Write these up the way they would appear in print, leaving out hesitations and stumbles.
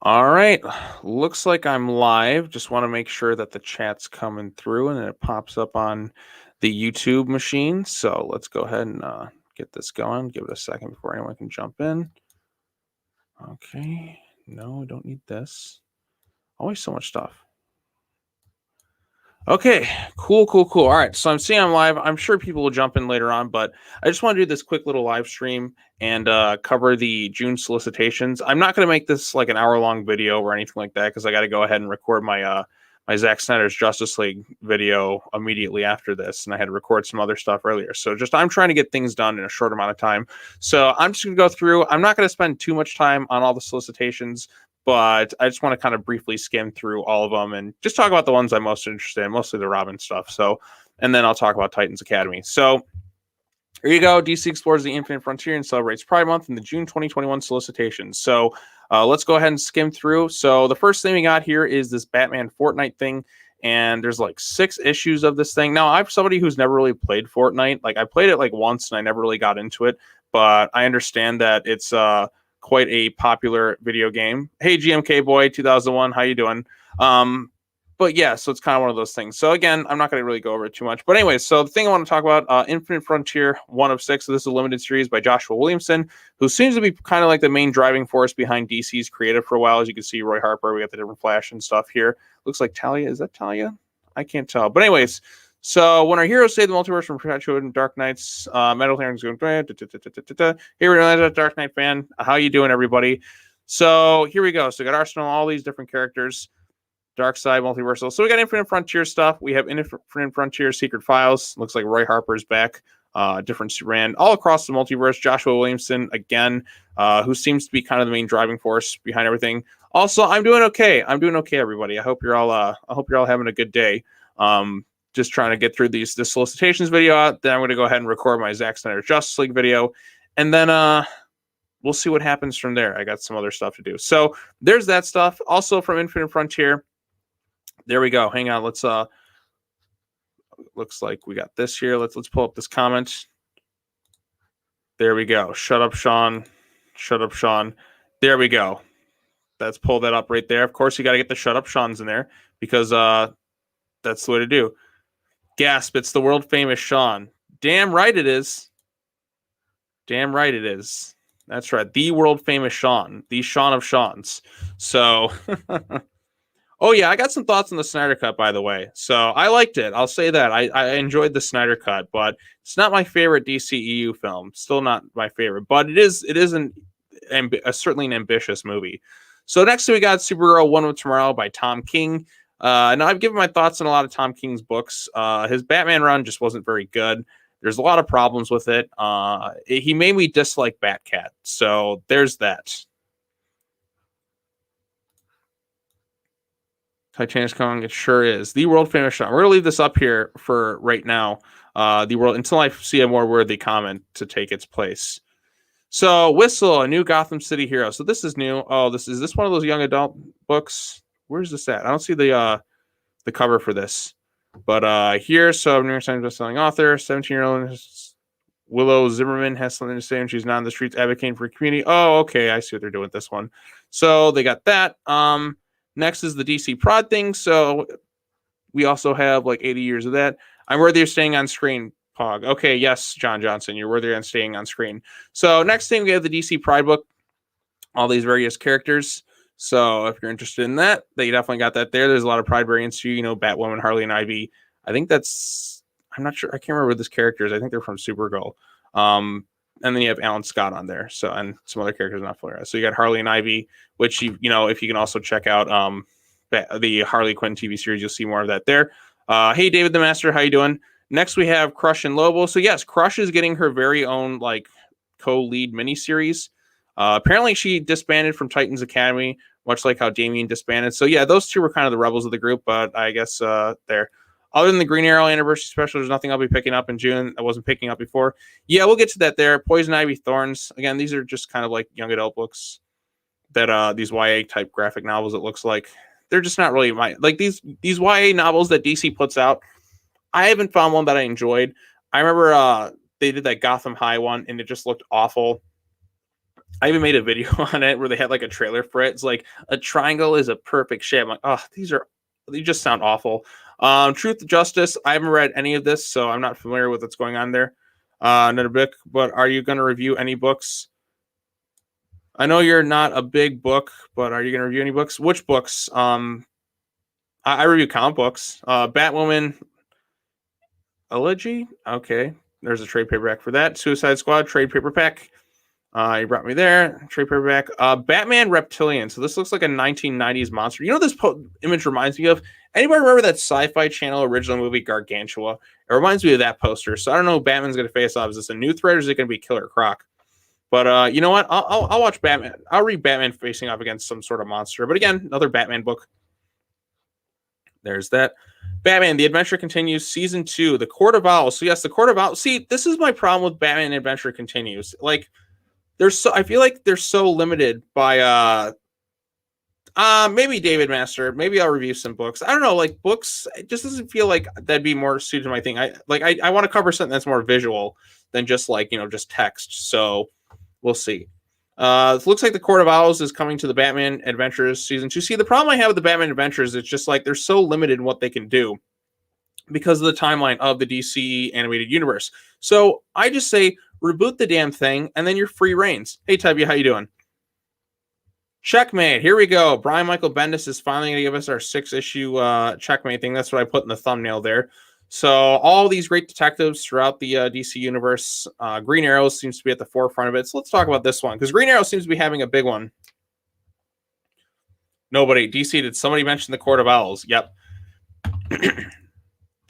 All right. Looks like I'm live. Just want to make sure that the chat's coming through and it pops up on the YouTube machine. So let's go ahead and get this going. Give it a second before anyone can jump in. Okay. No, I don't need this. Always so much stuff. Okay, cool. All right, so I'm seeing I'm live. I'm sure people will jump in later on, but I just want to do this quick little live stream and cover the June solicitations. I'm not going to make this like an hour-long video or anything like that because I got to go ahead and record my Zack Snyder's Justice League video immediately after this, and I had to record some other stuff earlier. So just I'm trying to get things done in a short amount of time. So I'm just going to go through. I'm not going to spend too much time on all the solicitations, but I just want to kind of briefly skim through all of them and just talk about the ones I'm most interested in, mostly the Robin stuff. So, and then I'll talk about Titans Academy. So here you go. DC explores the infinite frontier and celebrates Pride Month in the June 2021 solicitations. So let's go ahead and skim through. So the first thing we got here is this Batman Fortnight thing. And there's like 6 issues of this thing. Now, I'm somebody who's never really played Fortnite. Like I played it like once and I never really got into it. But I understand that it's quite a popular video game. Hey, GMK boy, 2001, how you doing? But yeah, so it's kind of one of those things. So again, I'm not going to really go over it too much. But anyways, so the thing I want to talk about, Infinite Frontier 1 of 6. So this is a limited series by Joshua Williamson, who seems to be kind of like the main driving force behind DC's creative for a while. As you can see, Roy Harper, we got the different Flash and stuff here. Looks like Talia. Is that Talia? I can't tell. But anyways, so when our heroes save the multiverse from perpetuated and Dark Knight's Metal Heron's going, here we are, Dark Knight fan. How you doing, everybody? So here we go. So we got Arsenal, all these different characters. Dark Side, Multiversal. So we got Infinite Frontier stuff. We have Infinite Frontier Secret Files. Looks like Roy Harper's back. Different Superman. All across the multiverse. Joshua Williamson, again, who seems to be kind of the main driving force behind everything. Also, I'm doing okay. Everybody. I hope you're all having a good day. Just trying to get through this solicitations video out. Then I'm going to go ahead and record my Zack Snyder Justice League video. And then we'll see what happens from there. I got some other stuff to do. So there's that stuff. Also from Infinite Frontier. There we go. Hang on. Let's looks like we got this here. Let's pull up this comment. There we go. Shut up, Sean. Shut up, Sean. There we go. Let's pull that up right there. Of course, you got to get the shut up Sean's in there because that's the way to do. Gasp, it's the world famous Sean. Damn right it is. Damn right it is. That's right. The world famous Sean. The Sean of Sean's. So oh, yeah, I got some thoughts on the Snyder Cut, by the way. So I liked it. I'll say that. I enjoyed the Snyder Cut, but it's not my favorite DCEU film. Still not my favorite, but it is certainly an ambitious movie. So next we got Supergirl One of Tomorrow by Tom King. And I've given my thoughts on a lot of Tom King's books. His Batman run just wasn't very good. There's a lot of problems with it. He made me dislike Batcat. So there's that. Titanic's Kong, it sure is. The world famous shot. We're going to leave this up here for right now. The world until I see a more worthy comment to take its place. So Whistle, a new Gotham City hero. So this is new. Oh, is this one of those young adult books? Where's this at? I don't see the cover for this. But here, so New York Times bestselling author, 17-year-old Willow Zimmerman has something to say when she's not in the streets advocating for a community. Oh, okay. I see what they're doing with this one. So they got that. Next is the DC Prod thing. So we also have like 80 years of that. I'm worthy of staying on screen, Pog. Okay, yes, John Johnson, you're worthy of staying on screen. So next thing, we have the DC Pride book. All these various characters. So if you're interested in that, you definitely got that there. There's a lot of Pride variants too. You know, Batwoman, Harley, and Ivy. I think I'm not sure. I can't remember this characters. I think they're from Supergirl. And then you have Alan Scott on there. So, and some other characters not familiar. So you got Harley and Ivy, which if you can also check out the Harley Quinn TV series, you'll see more of that there. Hey, David the Master, how you doing? Next, we have Crush and Lobo. So yes, Crush is getting her very own like co-lead miniseries. Apparently, she disbanded from Titans Academy, much like how Damian disbanded. So yeah, those two were kind of the rebels of the group. But I guess they're. Other than the Green Arrow Anniversary Special, there's nothing I'll be picking up in June. I wasn't picking up before. Yeah, we'll get to that there. Poison Ivy Thorns. Again, these are just kind of like young adult books that these YA type graphic novels, it looks like. They're just not really these YA novels that DC puts out. I haven't found one that I enjoyed. I remember they did that Gotham High one, and it just looked awful. I even made a video on it where they had like a trailer for it. It's like a triangle is a perfect shape. I'm like, oh, they just sound awful. Truth to Justice. I haven't read any of this, so I'm not familiar with what's going on there. Another book, but are you going to review any books? I know you're not a big book, but are you going to review any books? Which books? I review comic books. Batwoman, Elegy. Okay, there's a trade paperback for that. Suicide Squad trade paperback. You brought me there. Trade paperback. Batman Reptilian. So this looks like a 1990s monster. You know what this image reminds me of? Anybody remember that Sci-Fi Channel original movie Gargantua? It reminds me of that poster. So I don't know who Batman's going to face off. Is this a new threat or is it going to be Killer Croc? But you know what? I'll watch Batman. I'll read Batman facing off against some sort of monster. But again, another Batman book. There's that. Batman, The Adventure Continues, Season 2, The Court of Owls. So yes, The Court of Owls. See, this is my problem with Batman Adventure Continues. Like, I feel like they're so limited by maybe David Master. Maybe I'll review some books. I don't know, like books, it just doesn't feel like that'd be more suited to my thing. I want to cover something that's more visual than just like, just text. So we'll see. It looks like The Court of Owls is coming to the Batman Adventures Season 2. See, the problem I have with the Batman Adventures, it's just like they're so limited in what they can do because of the timeline of the DC animated universe. So I just say reboot the damn thing, and then you're free reigns. Hey, Tubby, how you doing? Checkmate. Here we go. Brian Michael Bendis is finally going to give us our 6-issue Checkmate thing. That's what I put in the thumbnail there. So all these great detectives throughout the DC universe. Green Arrow seems to be at the forefront of it. So let's talk about this one, because Green Arrow seems to be having a big one. Nobody. DC, did somebody mention the Court of Owls? Yep.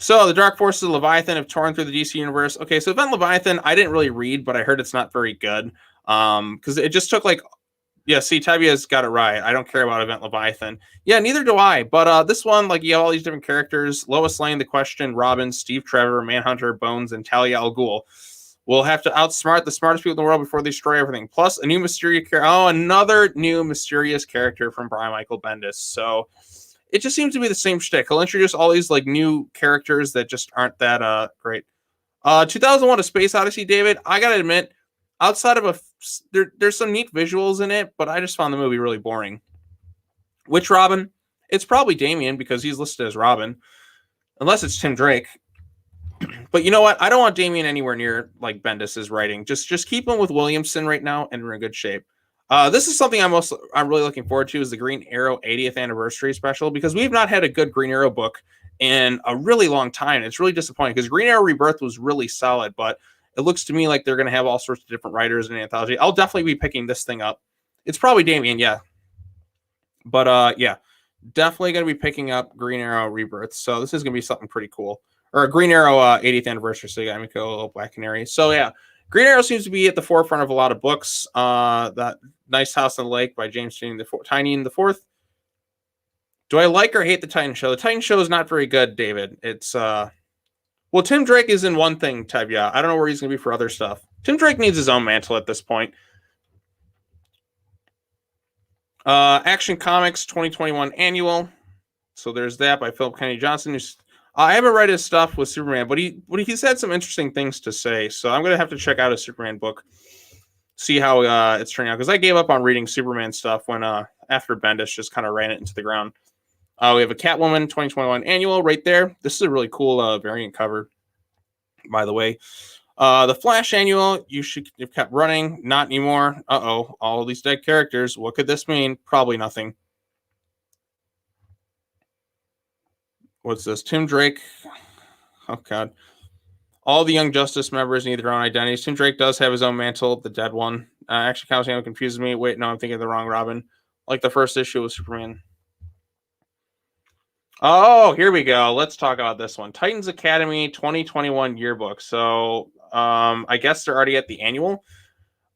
So the Dark Forces of Leviathan have torn through the DC universe. Okay, so Event Leviathan, I didn't really read, but I heard it's not very good. Because it just took like, yeah, see, Tabia's got it right. I don't care about Event Leviathan. Yeah, neither do I. But this one, like, you have all these different characters. Lois Lane, The Question, Robin, Steve Trevor, Manhunter, Bones, and Talia al Ghul will have to outsmart the smartest people in the world before they destroy everything. Plus, a new mysterious character. Oh, another new mysterious character from Brian Michael Bendis. So it just seems to be the same shtick. He'll introduce all these like new characters that just aren't that great. 2001: A Space Odyssey, David. I gotta admit, outside of there's some neat visuals in it, but I just found the movie really boring. Which Robin? It's probably Damian because he's listed as Robin, unless it's Tim Drake. But you know what? I don't want Damian anywhere near like Bendis's writing. Just keep him with Williamson right now, and we're in good shape. This is something I'm really looking forward to, is the Green Arrow 80th anniversary special, because we've not had a good Green Arrow book in a really long time. It's really disappointing because Green Arrow Rebirth was really solid, but it looks to me like they're going to have all sorts of different writers in an anthology. I'll definitely be picking this thing up. It's probably Damian, yeah. But yeah, definitely going to be picking up Green Arrow Rebirth. So this is going to be something pretty cool. Or Green Arrow 80th anniversary. So you got Miko, Black Canary. So yeah, Green Arrow seems to be at the forefront of a lot of books. That Nice House on the Lake by James Tynion the Fourth. Do I like or hate the Titan show? The Titan show is not very good, David. It's well, Tim Drake is in one thing, Tevya. I don't know where he's going to be for other stuff. Tim Drake needs his own mantle at this point. Action Comics 2021 Annual. So there's that by Philip Kennedy Johnson. I haven't read his stuff with Superman, but he's had some interesting things to say. So I'm going to have to check out a Superman book, see how it's turning out. Because I gave up on reading Superman stuff when after Bendis just kind of ran it into the ground. We have a Catwoman 2021 Annual right there. This is a really cool variant cover, by the way. The Flash Annual, you should have kept running. Not anymore. Uh-oh. All of these dead characters. What could this mean? Probably nothing. What's this? Tim Drake. Oh, God. All the Young Justice members need their own identities. Tim Drake does have his own mantle, the dead one. Actually, Calciano confuses me. Wait, no, I'm thinking of the wrong Robin. Like the first issue of Superman. Oh, here we go. Let's talk about this one. Titans Academy 2021 Yearbook. So I guess they're already at the annual.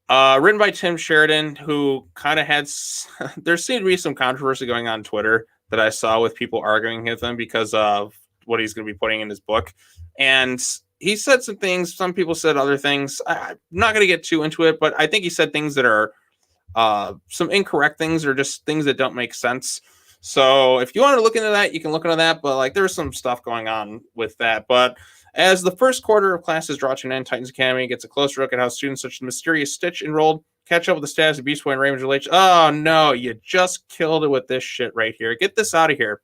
Written by Tim Sheridan, who kind of had... there seemed to be some controversy going on Twitter that I saw with people arguing with him because of what he's going to be putting in his book. And he said some things. Some people said other things. I'm not going to get too into it, but I think he said things that are some incorrect things or just things that don't make sense. So if you want to look into that, you can look into that. But like, there's some stuff going on with that. But as the first quarter of classes draw to an end, Titans Academy gets a closer look at how students such as Mysterious Stitch enrolled catch up with the status of Beast Boy and Raven's relation. Oh no, you just killed it with this shit right here. Get this out of here.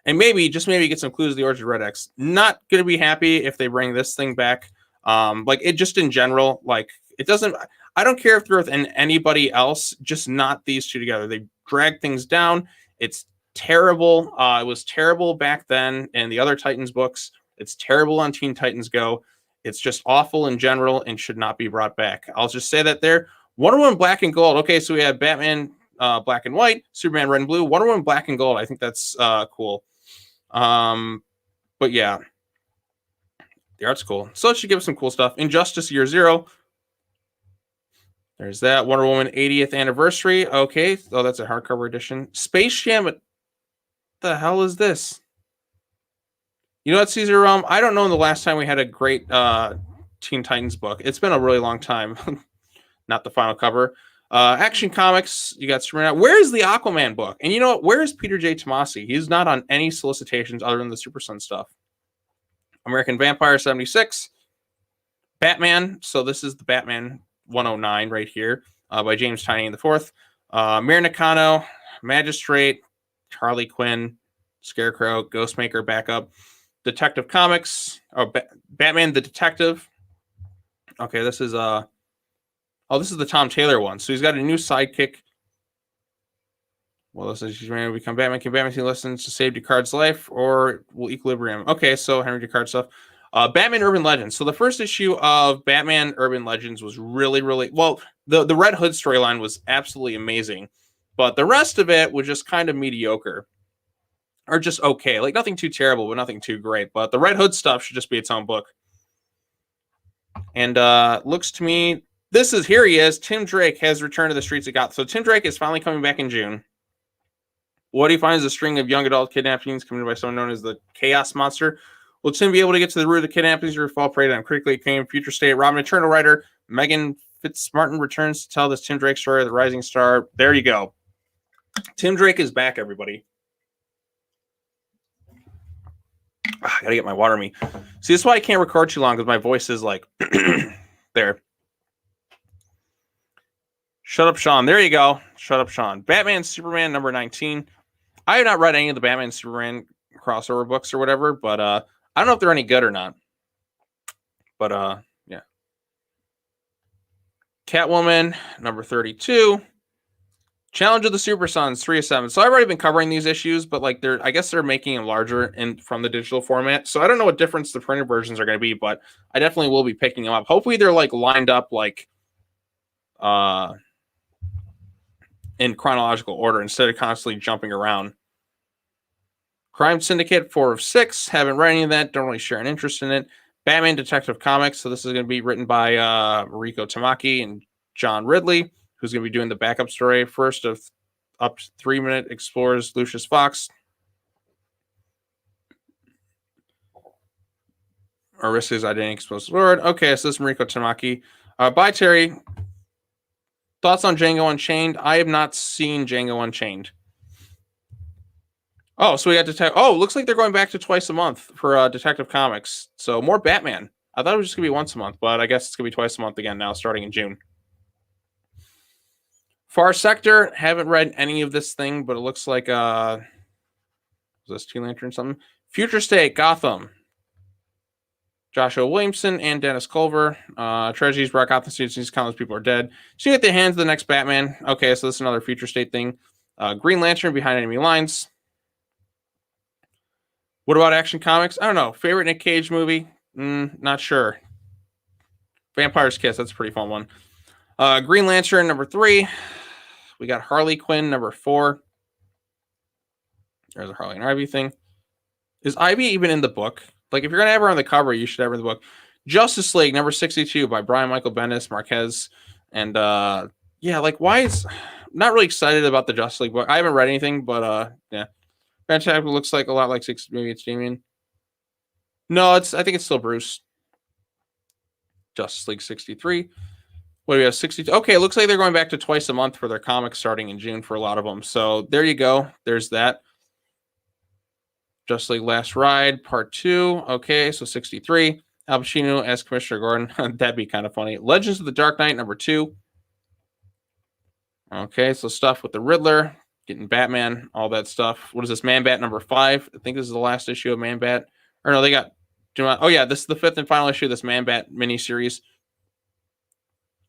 And maybe, just maybe, get some clues to the origin of Red X. Not gonna be happy if they bring this thing back. Like, it just in general, like, it doesn't. I don't care if they're with anybody else, just not these two together. They drag things down. It's terrible. It was terrible back then in the other Titans books. It's terrible on Teen Titans Go. It's just awful in general and should not be brought back. I'll just say that there. Wonder Woman Black and Gold. Okay, so we have Batman Black and White, Superman Red and Blue, Wonder Woman Black and Gold. I think that's cool. But yeah, the art's cool. So it should give us some cool stuff. Injustice Year Zero. There's that. Wonder Woman 80th anniversary. Okay. Oh, that's a hardcover edition. Space Jam. What the hell is this? You know what, Caesar? I don't know the last time we had a great Teen Titans book. It's been a really long time. Not the final cover. Action Comics. You got Superman. Where's the Aquaman book? And you know what? Where is Peter J. Tomasi? He's not on any solicitations other than the Super Sun stuff. American Vampire 76. Batman. So this is the Batman 109 right here by James Tynion IV. Mir Nakano, Magistrate, Harley Quinn, Scarecrow, Ghostmaker backup, Detective Comics, Batman the Detective. Okay, this is this is the Tom Taylor one. So he's got a new sidekick. Well, this is he's ready to become Batman. Can Batman listens to save Descartes' life or will Equilibrium? Okay, so Henry Descartes stuff. Batman Urban Legends. So the first issue of Batman Urban Legends was really, really well. The Red Hood storyline was absolutely amazing, but the rest of it was just kind of mediocre, or just okay. Like nothing too terrible, but nothing too great. But the Red Hood stuff should just be its own book. And looks to me, here he is. Tim Drake has returned to the streets of Gotham. So Tim Drake is finally coming back in June. What he finds is a string of young adult kidnappings committed by someone known as the Chaos Monster. Will Tim be able to get to the root of the kidnappings or fall prey to them? Critically acclaimed future state Robin Eternal writer Megan Fitzmartin returns to tell this Tim Drake story of the rising star. There you go. Tim Drake is back, everybody. I gotta get my water me. See, that's why I can't record too long, because my voice is like there. Shut up, Sean. There you go. Shut up, Sean. Batman Superman number 19. I have not read any of the Batman Superman crossover books or whatever, but I don't know if they're any good or not. But yeah. Catwoman number 32. Challenge of the Super Sons 3 of 7. So I've already been covering these issues, but like I guess they're making them larger from the digital format. So I don't know what difference the printed versions are going to be, but I definitely will be picking them up. Hopefully they're like lined up like in chronological order instead of constantly jumping around. Crime Syndicate 4 of 6. Haven't read any of that. Don't really share an interest in it. Batman Detective Comics. So this is going to be written by Mariko Tamaki and John Ridley, who's going to be doing the backup story. First of up to 3 minute explores Lucius Fox. Or risk his identity exposed to the Lord. Okay, so this is Mariko Tamaki. Bye, Terry. Thoughts on Django Unchained? I have not seen Django Unchained. Oh, so we got Detective. Oh, looks like they're going back to twice a month for Detective Comics. So more Batman. I thought it was just going to be once a month, but I guess it's going to be twice a month again now, starting in June. Far Sector. Haven't read any of this thing, but it looks like is this Teen Lantern something? Future State, Gotham. Joshua Williamson and Dennis Culver. Tragedies brought Gotham students, countless people are dead. So you get the hands of the next Batman. Okay, so this is another Future State thing. Green Lantern behind enemy lines. What about Action Comics? I don't know. Favorite Nick Cage movie? Not sure. Vampire's Kiss. That's a pretty fun one. Green Lantern number 3. We got Harley Quinn number 4. There's a Harley and Ivy thing. Is Ivy even in the book? Like, if you're going to have her on the cover, you should have her in the book. Justice League number 62 by Brian Michael Bendis, Marquez. And yeah, like, why is... I'm not really excited about the Justice League book. I haven't read anything, but yeah. Fantastic looks like a lot like maybe it's Damian. No, I think it's still Bruce. Justice League 63. What do we have? 62. Okay, it looks like they're going back to twice a month for their comics starting in June for a lot of them. So there you go. There's that. Justice League Last Ride, Part 2. Okay, so 63. Al Pacino as Commissioner Gordon. That'd be kind of funny. Legends of the Dark Knight #2. Okay, so stuff with the Riddler, getting Batman, all that stuff. What is this? Man Bat #5. I think this is the last issue of Man Bat. Or no, they got. Oh yeah, this is the 5th and final issue of this Man Bat miniseries.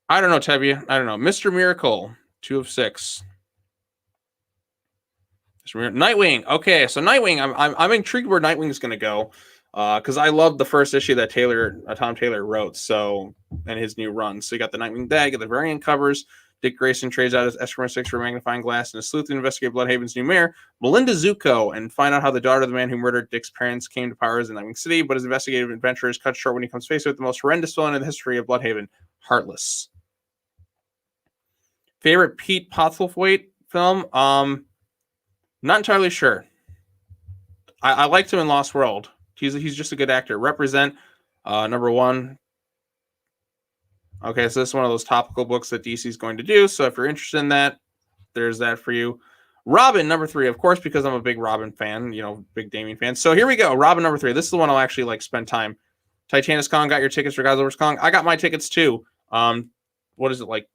I don't know, Tevye. I don't know. Mr. Miracle, 2 of 6. Nightwing. Okay, so Nightwing. I'm intrigued where Nightwing is going to go, because I love the first issue that Tom Taylor wrote. So, and his new run. So you got the Nightwing bag, the variant covers. Dick Grayson trades out his S-6 for a magnifying glass and a sleuth to investigate Bloodhaven's new mayor, Melinda Zuko, and find out how the daughter of the man who murdered Dick's parents came to power in Nightwing City. But his investigative adventure is cut short when he comes face with the most horrendous villain in the history of Bloodhaven, Heartless. Favorite Pete Postlethwaite film? Not entirely sure. I liked him in Lost World. He's just a good actor. Represent, #1. Okay, so this is one of those topical books that DC is going to do. So if you're interested in that, there's that for you. Robin #3, of course, because I'm a big Robin fan, big Damian fan. So here we go. Robin #3. This is the one I'll actually spend time. Titanis Kong, got your tickets for Godzilla vs. Kong. I got my tickets too. What is it,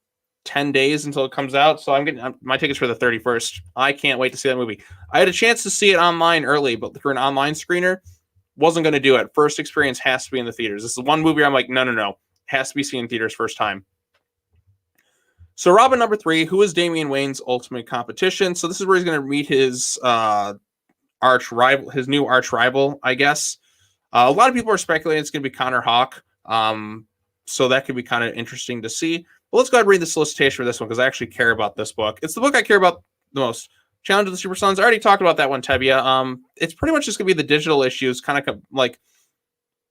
10 days until it comes out? So I'm getting my tickets for the 31st. I can't wait to see that movie. I had a chance to see it online early, but through an online screener, wasn't going to do it. First experience has to be in the theaters. This is one movie I'm like, no. Has to be seen in theaters first time. So Robin #3, who is Damian Wayne's ultimate competition? So this is where he's going to meet his arch rival, his new arch rival, I guess. A lot of people are speculating it's going to be Connor Hawke. So that could be kind of interesting to see. But let's go ahead and read the solicitation for this one, because I actually care about this book. It's the book I care about the most. Challenge of the Super Sons. I already talked about that one, Tevye. It's pretty much just going to be the digital issues, kind of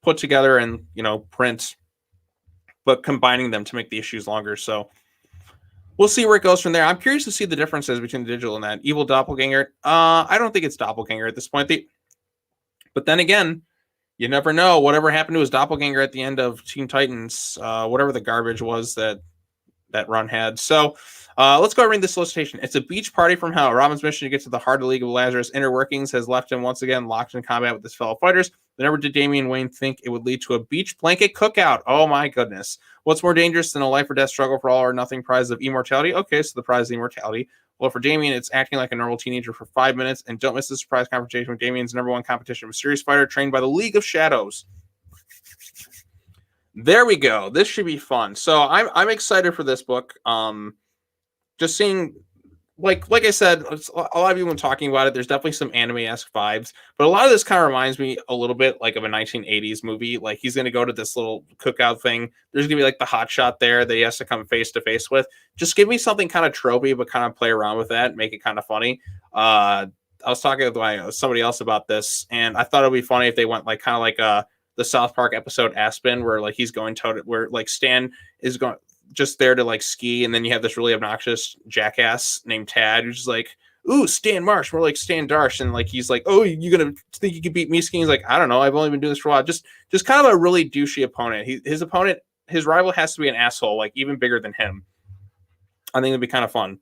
put together and, print, but combining them to make the issues longer. So we'll see where it goes from there. I'm curious to see the differences between the digital and that. Evil Doppelganger. I don't think it's Doppelganger at this point. But then again, you never know. Whatever happened to his doppelganger at the end of Teen Titans, whatever the garbage was that run had. So let's go and read the solicitation. It's a beach party from hell. Robin's mission to get to the heart of the League of Lazarus' inner workings has left him once again locked in combat with his fellow fighters. But never did Damian Wayne think it would lead to a beach blanket cookout. Oh my goodness. What's more dangerous than a life or death struggle for all or nothing prize of immortality? Okay, so the prize is immortality. Well, for Damian, it's acting like a normal teenager for 5 minutes. And don't miss the surprise confrontation with Damian's #1 competition, mysterious fighter trained by the League of Shadows. There we go. This should be fun. So I'm excited for this book. Just seeing, like I said, a lot of people talking about it. There's definitely some anime-esque vibes, but a lot of this kind of reminds me a little bit of a 1980s movie. He's going to go to this little cookout thing. There's going to be the hot shot there that he has to come face to face with. Just give me something kind of tropey, but kind of play around with that, make it kind of funny. I was talking with somebody else about this, and I thought it'd be funny if they went the South Park episode Aspen, where he's going where Stan is going just there to ski, and then you have this really obnoxious jackass named Tad who's just ooh, Stan Marsh, more like Stan Darsh, and he's oh, you gonna think you can beat me skiing? He's I don't know, I've only been doing this for a while. Just kind of a really douchey opponent. His rival has to be an asshole, even bigger than him. I think it'd be kind of fun.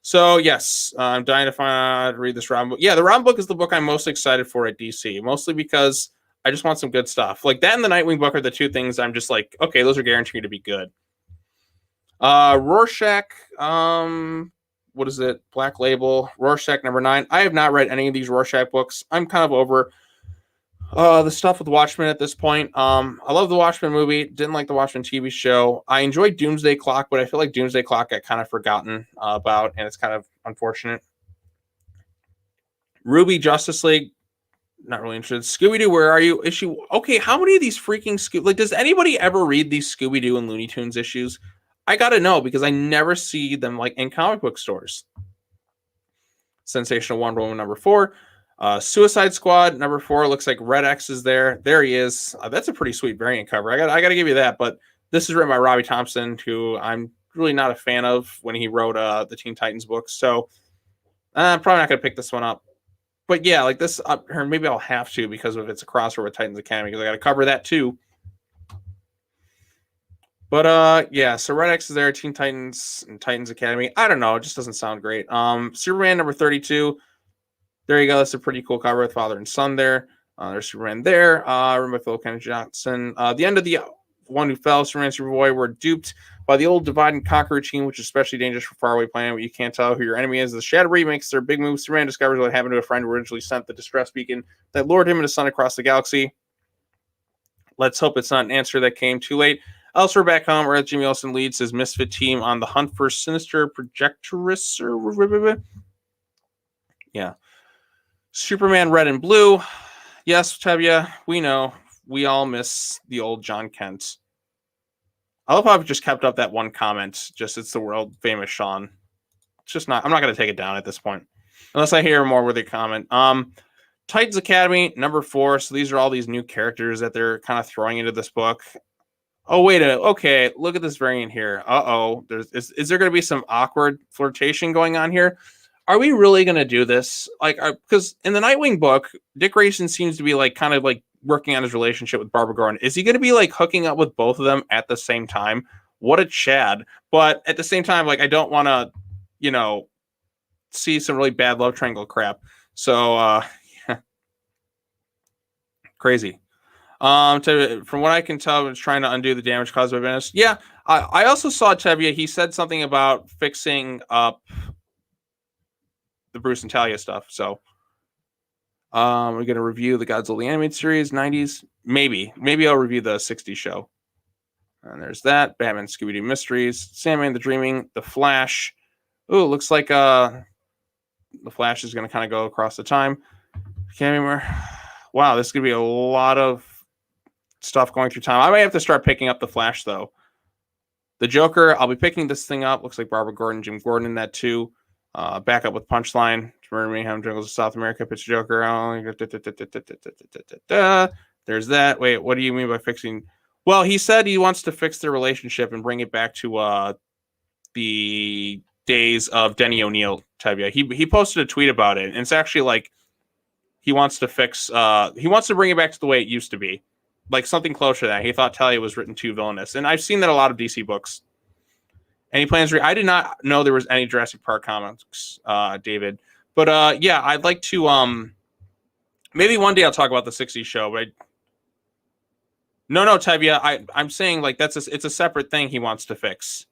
So yes, I'm dying to read this Robin book. Yeah, the Robin book is the book I'm most excited for at DC, mostly because I just want some good stuff. That and the Nightwing book are the two things I'm just okay, those are guaranteed to be good. Rorschach, what is it? Black Label, Rorschach #9. I have not read any of these Rorschach books. I'm kind of over the stuff with Watchmen at this point. I love the Watchmen movie. Didn't like the Watchmen TV show. I enjoyed Doomsday Clock, but I feel like Doomsday Clock got kind of forgotten about, and it's kind of unfortunate. Ruby, Justice League, not really interested. Scooby Doo, where are you? Issue. Okay, how many of these freaking does anybody ever read these Scooby Doo and Looney Tunes issues? I gotta know, because I never see them in comic book stores. Sensational Wonder Woman #4. Suicide Squad #4. Looks like Red X is there. There he is. That's a pretty sweet variant cover. I gotta give you that. But this is written by Robbie Thompson, who I'm really not a fan of when he wrote the Teen Titans books. So I'm probably not gonna pick this one up. But yeah, this, or maybe I'll have to, because if it's a crossover with Titans Academy, because I got to cover that too. But yeah, so Red X is there, Teen Titans and Titans Academy. I don't know, it just doesn't sound great. Superman #32. There you go. That's a pretty cool cover with father and son there. There's Superman there. Written by Philip Kennedy Johnson. The end of the One Who Fell, Superman and Superboy were duped by the old divide and conquer routine, which is especially dangerous for faraway planet where you can't tell who your enemy is. The Shadowy makes their big move. Superman discovers what happened to a friend who originally sent the distress beacon that lured him and his son across the galaxy. Let's hope it's not an answer that came too late. Elsewhere back home, where Jimmy Olsen leads his misfit team on the hunt for sinister projectress. Yeah. Superman Red and Blue. Yes, Tevya, we know. We all miss the old John Kent. I love how I've just kept up that one comment. Just it's the world famous Sean. It's just not. I'm not going to take it down at this point, unless I hear more with a comment. Titans Academy number 4. So these are all these new characters that they're kind of throwing into this book. Oh wait, okay. Look at this variant here. Is there going to be some awkward flirtation going on here? Are we really going to do this? Because in the Nightwing book, Dick Grayson seems to be kind of working on his relationship with Barbara Gordon. Is he going to be hooking up with both of them at the same time? What a Chad. But at the same time, I don't want to, see some really bad love triangle crap. So, crazy. From what I can tell, it's trying to undo the damage caused by Venice. Yeah, I also saw Tevya. He said something about fixing up the Bruce and Talia stuff. So, we're going to review the Godzilla animated series, 90s. Maybe I'll review the 60s show. And there's that. Batman Scooby Doo Mysteries, Sandman the Dreaming, The Flash. Ooh, looks like The Flash is going to kind of go across the time. Can't remember. Wow, this is going to be a lot of stuff going through time. I might have to start picking up The Flash, though. The Joker, I'll be picking this thing up. Looks like Barbara Gordon, Jim Gordon in that, too. Back up with Punchline. Murder Mayhem, Jungles of South America, Pitch Joker. There's that. Wait, what do you mean by fixing? Well, he said he wants to fix their relationship and bring it back to the days of Denny O'Neil, Tevya. He posted a tweet about it, and it's actually he wants to bring it back to the way it used to be. Something closer to that. He thought Talia was written too villainous. And I've seen that a lot of DC books. And he plans I did not know there was any Jurassic Park comics, David. But yeah, I'd like to maybe one day I'll talk about the 60s show, but No, Tevya, I'm saying it's a separate thing he wants to fix.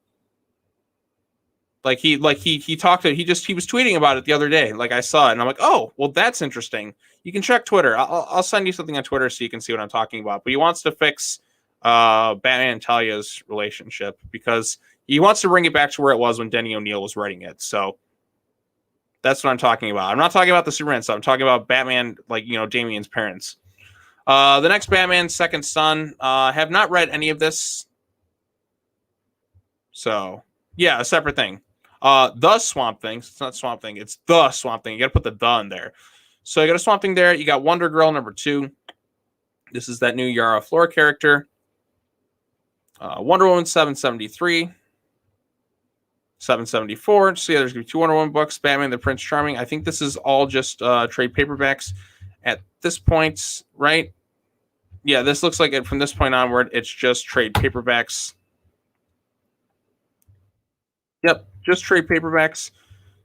He was tweeting about it the other day. I saw it and I'm like, oh, well, that's interesting. You can check Twitter. I'll send you something on Twitter so you can see what I'm talking about. But he wants to fix Batman and Talia's relationship because he wants to bring it back to where it was when Denny O'Neil was writing it. So that's what I'm talking about. I'm not talking about the Superman stuff. I'm talking about Batman, Damian's parents. The next Batman, Second Son. Have not read any of this. So yeah, a separate thing. The Swamp Thing. It's not Swamp Thing. It's the Swamp Thing. You got to put the in there. So you got a Swamp Thing there. You got Wonder Girl number 2. This is that new Yara Flora character. Wonder Woman 773. 774. So yeah, there's going to be 2 Wonder Woman books. Batman the Prince Charming. I think this is all just trade paperbacks at this point, right? Yeah, this looks like it from this point onward. It's just trade paperbacks. Yep, just trade paperbacks.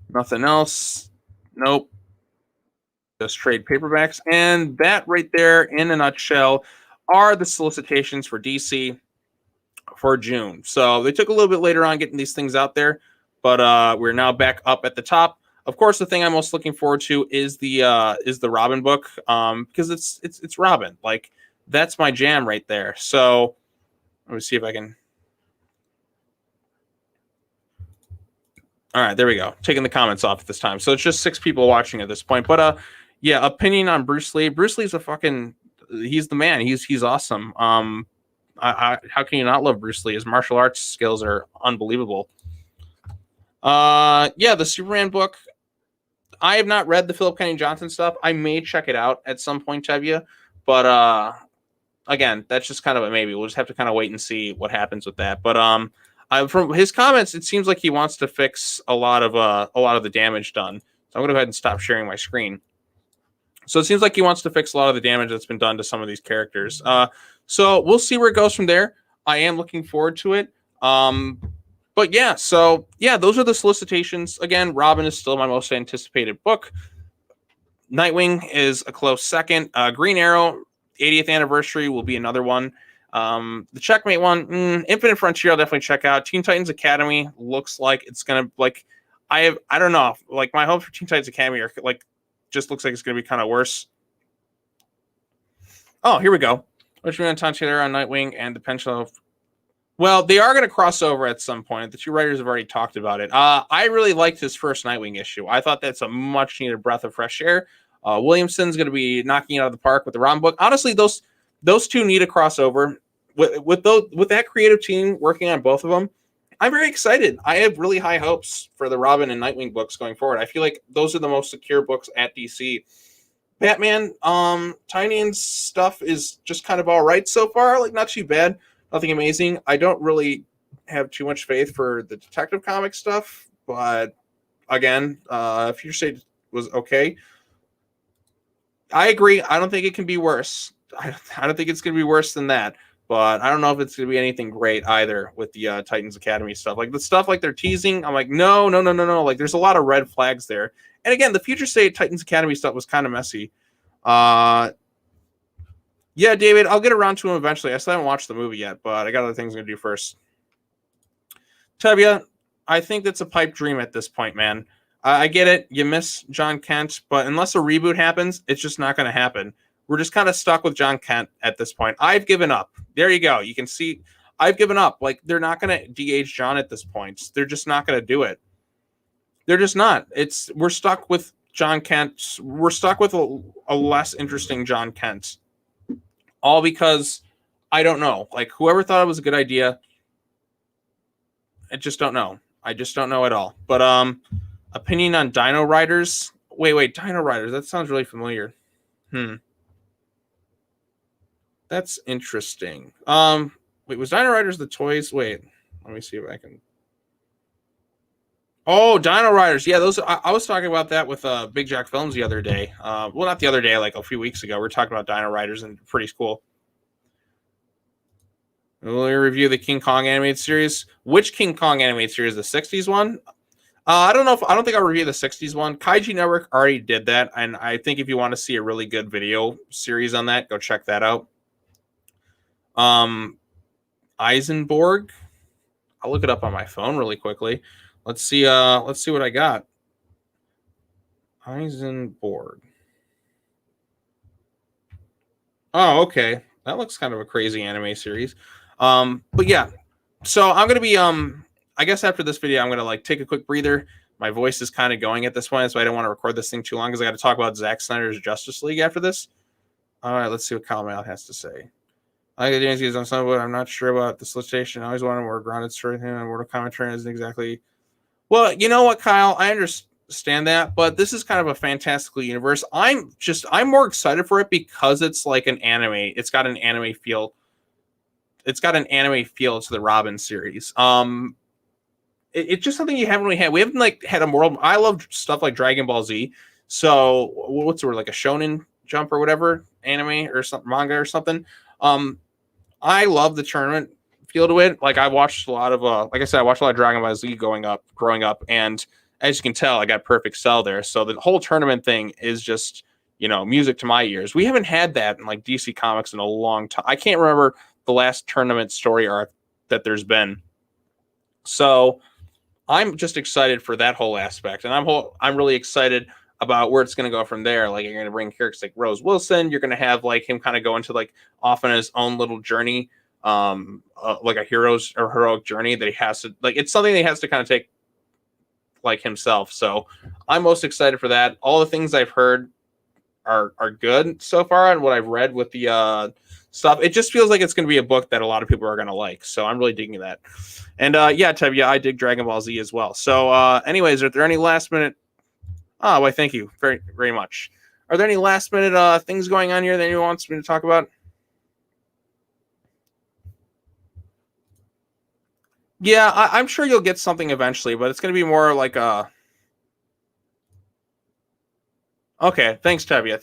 Nothing else. Nope. Just trade paperbacks. And that right there, in a nutshell, are the solicitations for DC for June. So they took a little bit later on getting these things out there, but we're now back up at the top. Of course, the thing I'm most looking forward to is the Robin book, because it's Robin. That's my jam right there. So let me see if I can. All right, there we go. Taking the comments off at this time. So it's just 6 people watching at this point. But yeah, opinion on Bruce Lee. Bruce Lee's he's the man. He's awesome. How can you not love Bruce Lee? His martial arts skills are unbelievable. Yeah, the Superman book. I have not read the Philip Kennedy Johnson stuff. I may check it out at some point, Tevya. But again, that's just kind of a maybe. We'll just have to kind of wait and see what happens with that. But from his comments, it seems like he wants to fix a lot of the damage done. So I'm going to go ahead and stop sharing my screen. So it seems like he wants to fix a lot of the damage that's been done to some of these characters. So we'll see where it goes from there. I am looking forward to it. But yeah, so yeah, those are the solicitations. Again, Robin is still my most anticipated book. Nightwing is a close second. Green Arrow, 80th anniversary will be another one. The Checkmate one, Infinite Frontier, I'll definitely check out. Teen Titans Academy looks like it's gonna I don't know, like my hopes for Teen Titans Academy are like just looks like it's gonna be kind of worse. Oh, here we go. Which we on Taylor on Nightwing and the pension of. Well, they are going to cross over at some point. The two writers have already talked about it. I really liked his first Nightwing issue. I thought that's a much needed breath of fresh air. Williamson's going to be knocking it out of the park with the Ron book. Honestly, those two need a crossover. With that creative team working on both of them, I'm very excited. I have really high hopes for the Robin and Nightwing books going forward. I feel like those are the most secure books at DC. Batman, Tynian's stuff is just kind of all right so far. Like, not too bad. Nothing amazing. I don't really have too much faith for the Detective Comics stuff, but again, Future State was okay. I agree. I don't think it can be worse. I don't think it's going to be worse than that, but I don't know if it's going to be anything great either with the Titans Academy stuff. Like the stuff like they're teasing, I'm like, no. Like there's a lot of red flags there. And again, the Future State Titans Academy stuff was kind of messy. Yeah, David, I'll get around to him eventually. I still haven't watched the movie yet, but I got other things I'm going to do first. Tevya, I think that's a pipe dream at this point, man. I get it. You miss John Kent, but unless a reboot happens, it's just not going to happen. We're just kind of stuck with John Kent at this point. I've given up. There you go. You can see I've given up. Like, they're not going to de-age John at this point. They're just not going to do it. They're just not. We're stuck with John Kent. We're stuck with a less interesting John Kent. All because I don't know. Like, whoever thought it was a good idea, I just don't know. I just don't know at all. But opinion on Dino Riders. Wait, Dino Riders. That sounds really familiar. That's interesting. Wait, was Dino Riders the toys? Wait, let me see if I can. Oh, Dino Riders. Yeah, those. I was talking about that with Big Jack Films the other day. Well, not the other day, like a few weeks ago. We were talking about Dino Riders and pretty cool. We'll review the King Kong animated series. Which King Kong animated series? The 60s one? I don't think I'll review the 60s one. Kaiji Network already did that, and I think if you want to see a really good video series on that, go check that out. Eisenborg. I'll look it up on my phone really quickly. Let's see what I got. Eisenborg. Oh, okay. That looks kind of a crazy anime series. But yeah. So I'm gonna be I guess after this video, I'm gonna like take a quick breather. My voice is kind of going at this point, so I don't want to record this thing too long because I got to talk about Zack Snyder's Justice League after this. All right, let's see what Kyle Mail has to say. I like the James on some, but I'm not sure about the solicitation. I always wanted more grounded story and word of commentary isn't exactly. Well, you know what, Kyle? I understand that, but this is kind of a fantastical universe. I'm more excited for it because it's like an anime. It's got an anime feel. It's got an anime feel to the Robin series. It's just something you haven't really had. We haven't like had a world. I love stuff like Dragon Ball Z. So what's the word, like a Shonen Jump or whatever anime or something, manga or something. I love the tournament feel to it. Like I watched a lot of like I said, I watched a lot of Dragon Ball Z growing up, and as you can tell, I got perfect cell there. So the whole tournament thing is just, music to my ears. We haven't had that in like DC Comics in a long time. I can't remember the last tournament story arc that there's been. So I'm just excited for that whole aspect, and I'm really excited about where it's going to go from there. Like, you're going to bring characters like Rose Wilson. You're going to have like him kind of go into like off on his own little journey, like a hero's or heroic journey that he has to like. It's something that he has to kind of take like himself. So I'm most excited for that. All the things I've heard are good so far, and what I've read with the stuff, it just feels like it's going to be a book that a lot of people are going to like. So I'm really digging that. And yeah, Tevya, I dig Dragon Ball Z as well. So anyways, are there any last minute? Oh, well, thank you very, very much. Are there any last minute things going on here that anyone wants me to talk about? Yeah, I'm sure you'll get something eventually, but it's going to be more like a. Okay, thanks, Tevya.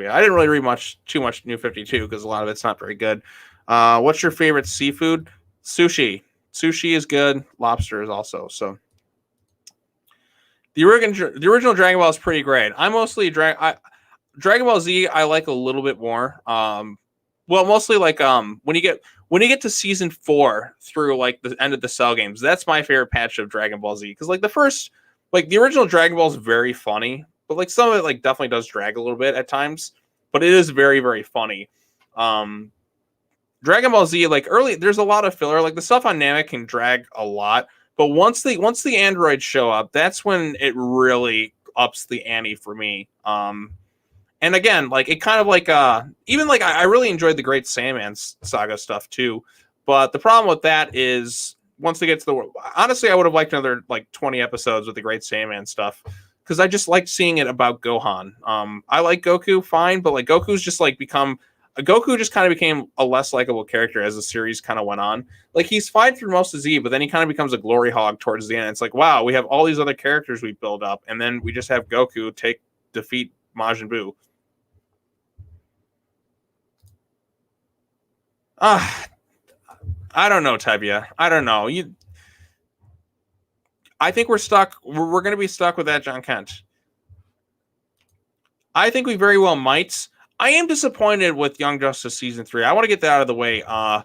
I didn't really read too much New 52 because a lot of it's not very good. What's your favorite seafood? Sushi. Sushi is good. Lobster is also. So the original Dragon Ball is pretty great. I'm mostly Dragon Ball Z I like a little bit more. Well, mostly like when you get to season 4 through like the end of the Cell games, that's my favorite patch of Dragon Ball Z, because like the first, like the original Dragon Ball is very funny, but like some of it like definitely does drag a little bit at times, but it is very very funny. Um, Dragon Ball Z, like early, there's a lot of filler. Like the stuff on Namek can drag a lot, but once the androids show up, that's when it really ups the ante for me. And again, like it kind of like even like I really enjoyed the Great Sandman saga stuff too, but the problem with that is once they get to the, honestly, I would have liked another like 20 episodes with the Great Sandman stuff, because I just liked seeing it about Gohan. I like Goku fine, but like Goku's just like become Goku just kind of became a less likable character as the series kind of went on. Like he's fine through most of Z, but then he kind of becomes a glory hog towards the end. It's like, wow, we have all these other characters we build up, and then we just have Goku defeat Majin Buu. I don't know, Tevya. I don't know. I think we're stuck. We're going to be stuck with that, John Kent. I think we very well might. I am disappointed with Young Justice season 3. I want to get that out of the way. I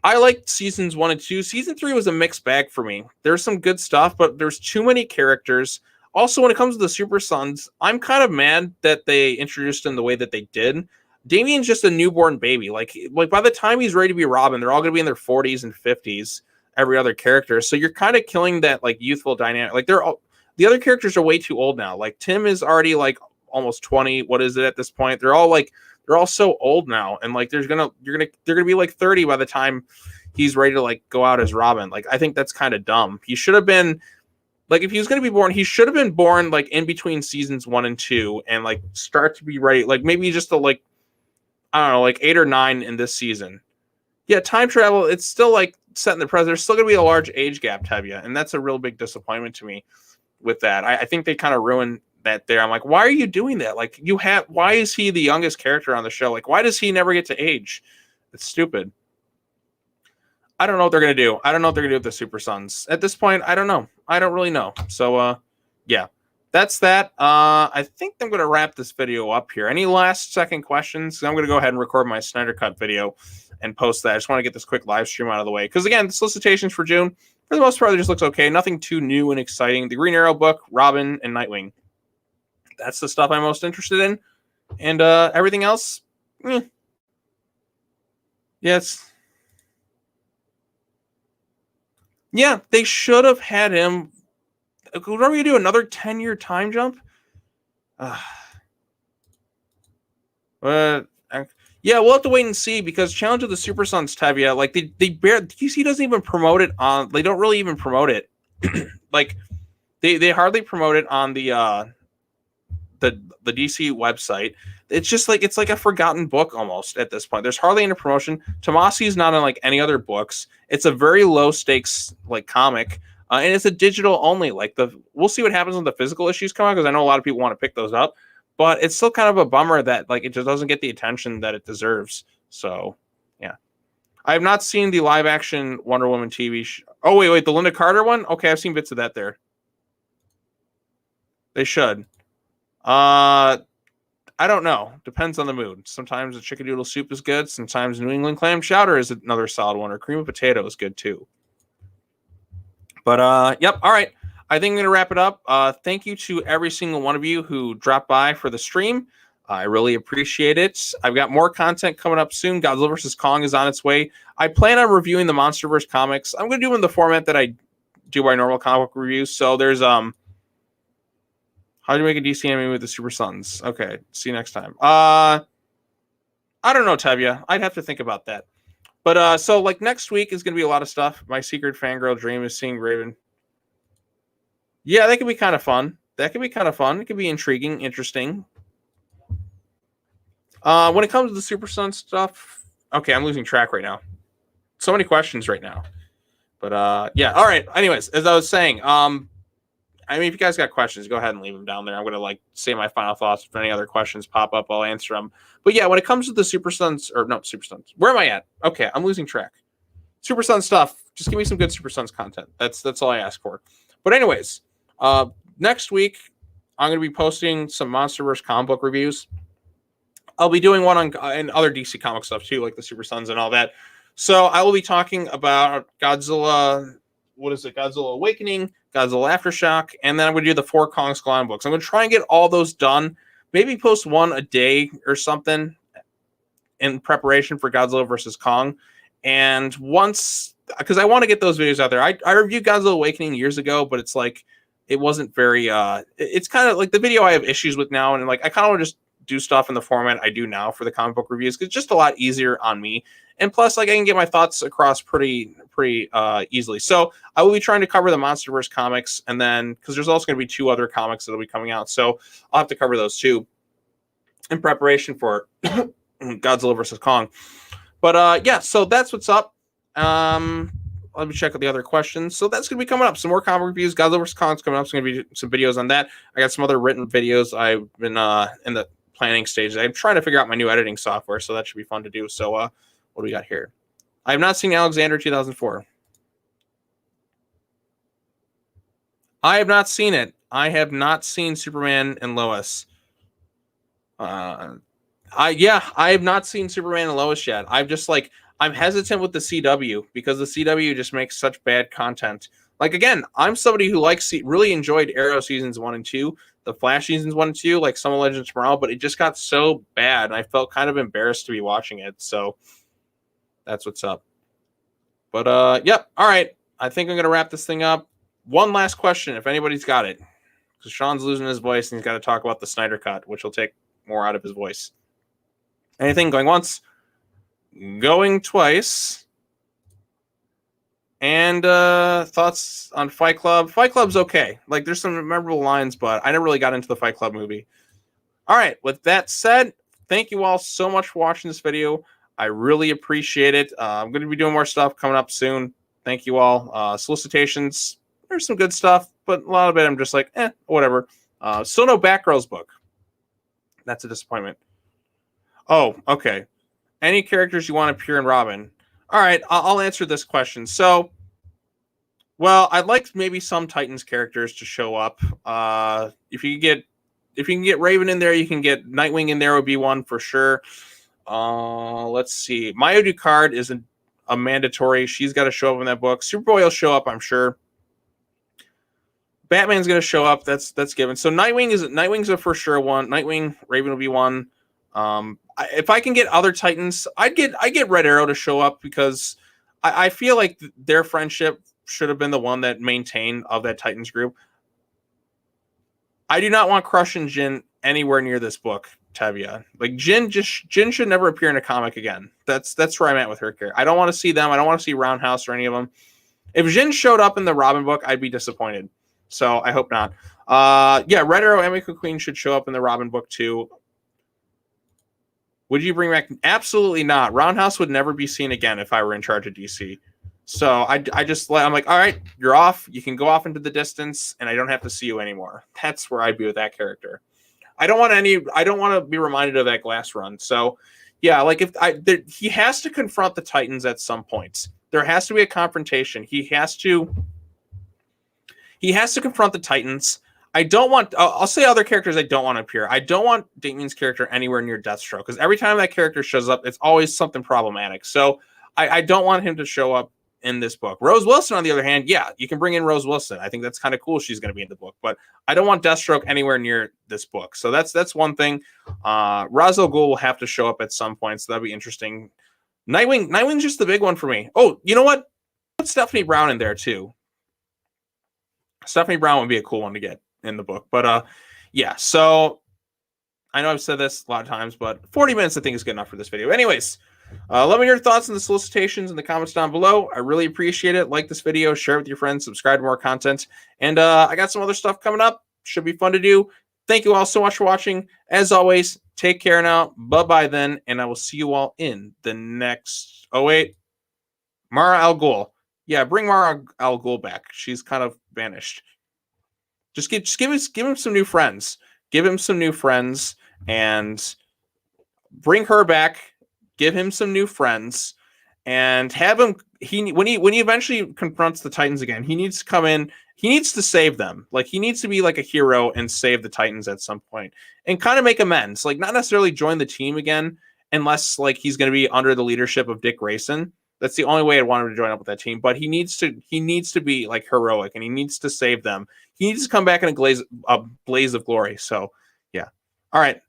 liked seasons 1 and 2. Season 3 was a mixed bag for me. There's some good stuff, but there's too many characters. Also, when it comes to the Super Sons, I'm kind of mad that they introduced him the way that they did. Damien's just a newborn baby. Like by the time he's ready to be Robin, they're all going to be in their 40s and 50s. Every other character, so you're kind of killing that like youthful dynamic. Like the other characters are way too old now. Like Tim is already like almost 20. What is it at this point? They're all so old now, and like they're gonna be like 30 by the time he's ready to like go out as Robin. Like I think that's kind of dumb. He should have been like, if he was going to be born, he should have been born like in between seasons 1 and 2, and like start to be ready. Like maybe just to like, I don't know, like 8 or 9 in this season. Yeah, time travel, it's still like set in the present. There's still going to be a large age gap, Tevya, and that's a real big disappointment to me with that. I think they kind of ruined that there. I'm like, why are you doing that? Like, why is he the youngest character on the show? Like, why does he never get to age? It's stupid. I don't know what they're going to do. I don't know what they're going to do with the Super Sons. At this point, I don't know. I don't really know. So, yeah, that's that. I think I'm going to wrap this video up here. Any last second questions? I'm going to go ahead and record my Snyder Cut video and post that. I just want to get this quick live stream out of the way, because again, the solicitations for June, for the most part, it just looks okay. Nothing too new and exciting. The Green Arrow book, Robin, and Nightwing. That's the stuff I'm most interested in. And everything else, yes. Yeah, they should have had him. What are we going to do? Another 10-year time jump? Yeah, we'll have to wait and see, because Challenge of the Super Sons, Tevya, like DC doesn't even promote it on. They don't really even promote it. Like they hardly promote it on the DC website. It's just like it's like a forgotten book almost at this point. There's hardly any promotion. Tomasi's not on like any other books. It's a very low stakes like comic, and it's a digital only. Like we'll see what happens when the physical issues come out, because I know a lot of people want to pick those up. But it's still kind of a bummer that like it just doesn't get the attention that it deserves. So, yeah. I have not seen the live action Wonder Woman TV show. Oh, wait, the Linda Carter one? Okay, I've seen bits of that there. They should. I don't know. Depends on the mood. Sometimes the chicken noodle soup is good. Sometimes New England clam chowder is another solid one, or cream of potato is good too. But, yep. All right. I think I'm going to wrap it up. Thank you to every single one of you who dropped by for the stream. I really appreciate it. I've got more content coming up soon. Godzilla vs. Kong is on its way. I plan on reviewing the MonsterVerse comics. I'm going to do them in the format that I do my normal comic book reviews. So there's how do you make a DC anime with the Super Sons? Okay, see you next time. I don't know, Tevya. I'd have to think about that. But so like next week is going to be a lot of stuff. My secret fangirl dream is seeing Raven. Yeah, that could be kind of fun. It could be intriguing, interesting. When it comes to the Super Sun stuff, okay, I'm losing track right now. So many questions right now. But yeah, all right. Anyways, as I was saying, I mean, if you guys got questions, go ahead and leave them down there. I'm gonna like say my final thoughts. If any other questions pop up, I'll answer them. But yeah, when it comes to the Super Sons, where am I at? Okay, I'm losing track. Super Sun stuff. Just give me some good Super Sons content. That's all I ask for. But anyways. Next week, I'm going to be posting some MonsterVerse comic book reviews. I'll be doing one on and other DC comic stuff too, like the Super Sons and all that. So I will be talking about Godzilla. What is it? Godzilla Awakening, Godzilla Aftershock, and then I'm going to do the 4 Kong Skull Island books. I'm going to try and get all those done. Maybe post one a day or something in preparation for Godzilla versus Kong. And once, because I want to get those videos out there. I reviewed Godzilla Awakening years ago, but it's like it wasn't very. It's kind of like the video I have issues with now, and like I kind of want to just do stuff in the format I do now for the comic book reviews because it's just a lot easier on me. And plus, like I can get my thoughts across pretty easily. So I will be trying to cover the MonsterVerse comics, and then because there's also going to be 2 other comics that'll be coming out, so I'll have to cover those too in preparation for Godzilla versus Kong. But yeah, so that's what's up. Let me check out the other questions. So that's going to be coming up. Some more comic reviews. Godzilla vs. Kong's coming up. It's going to be some videos on that. I got some other written videos. I've been in the planning stage. I'm trying to figure out my new editing software, so that should be fun to do. So what do we got here? I have not seen Alexander 2004. I have not seen it. I have not seen Superman and Lois. I have not seen Superman and Lois yet. I'm hesitant with the CW because the CW just makes such bad content. Like again, I'm somebody who really enjoyed Arrow seasons 1 and 2, the Flash seasons 1 and 2, like Some of Legends of Tomorrow, but it just got so bad and I felt kind of embarrassed to be watching it. So that's what's up. But yep, all right. I think I'm gonna wrap this thing up. One last question, if anybody's got it. Because Sean's losing his voice and he's got to talk about the Snyder Cut, which will take more out of his voice. Anything? Going once, going twice. And thoughts on Fight Club? Fight Club's okay. Like there's some memorable lines, but I never really got into the Fight Club movie. All right, with that said, thank you all so much for watching this video. I really appreciate it. I'm going to be doing more stuff coming up soon. Thank you all. Solicitations, there's some good stuff, but a lot of it I'm just like, whatever. Still no Batgirl's book. That's a disappointment. Oh, okay. Any characters you want to appear in Robin? All right, I'll answer this question. So, well, I'd like maybe some Titans characters to show up. If you can get Raven in there, you can get Nightwing in there would be one for sure. Let's see. Maya Ducard is a mandatory. She's got to show up in that book. Superboy will show up, I'm sure. Batman's going to show up. That's given. So Nightwing's a for sure one. Nightwing, Raven will be one. If I can get other Titans, I'd get Red Arrow to show up because I feel like their friendship should have been the one that maintained of that Titans group. I do not want Crush and Jin anywhere near this book, Tevya. Like Jin should never appear in a comic again. That's where I'm at with her character. I don't want to see them. I don't want to see Roundhouse or any of them. If Jin showed up in the Robin book, I'd be disappointed. So I hope not. Yeah, Red Arrow, Emiko Queen should show up in the Robin book too. Would you bring back? Absolutely not. Roundhouse would never be seen again if I were in charge of DC. So I'm like, all right, you're off. You can go off into the distance, and I don't have to see you anymore. That's where I'd be with that character. I don't want to be reminded of that Glass run. So yeah, like he has to confront the Titans at some points. There has to be a confrontation. He has to confront the Titans. I don't want. I'll say other characters I don't want to appear. I don't want Damien's character anywhere near Deathstroke because every time that character shows up, it's always something problematic. So I don't want him to show up in this book. Rose Wilson, on the other hand, yeah, you can bring in Rose Wilson. I think that's kind of cool. She's going to be in the book, but I don't want Deathstroke anywhere near this book. So that's one thing. Ra's al Ghul will have to show up at some point, so that'd be interesting. Nightwing's just the big one for me. Oh, you know what? Put Stephanie Brown in there too. Stephanie Brown would be a cool one to get in the book. But yeah, so I know I've said this a lot of times, but 40 minutes I think is good enough for this video. Anyways, let me know your thoughts on the solicitations in the comments down below. I really appreciate it. Like this video, share it with your friends, subscribe to more content. And I got some other stuff coming up. Should be fun to do. Thank you all so much for watching. As always, take care now. Bye-bye then. And I will see you all in the next... Oh, wait. Mara Al Ghul. Yeah, bring Mara Al Ghul back. She's kind of vanished. Just give him some new friends. Give him some new friends and bring her back. Give him some new friends and have him. When he eventually confronts the Titans again, he needs to come in. He needs to save them. Like, he needs to be like a hero and save the Titans at some point and kind of make amends. Like, not necessarily join the team again unless like he's going to be under the leadership of Dick Grayson. That's the only way I'd want him to join up with that team. But he needs to be like heroic, and he needs to save them. He needs to come back in a blaze of glory. So yeah. All right.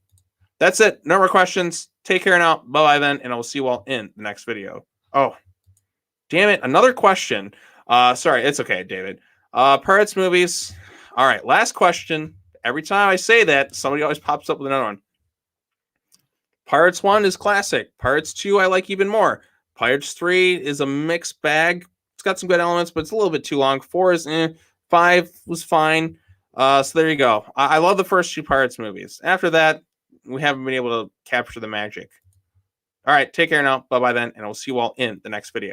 That's it. No more questions. Take care now. Bye-bye then, and I will see you all in the next video. Oh, damn it. Another question. Sorry, it's okay, David. Pirates movies. All right, last question. Every time I say that, somebody always pops up with another one. Pirates 1 is classic. Pirates 2 I like even more. Pirates 3 is a mixed bag. It's got some good elements, but it's a little bit too long. 4 is 5 was fine. So there you go. I love the first 2 Pirates movies. After that, we haven't been able to capture the magic. All right, take care now. Bye-bye then, and I'll see you all in the next video.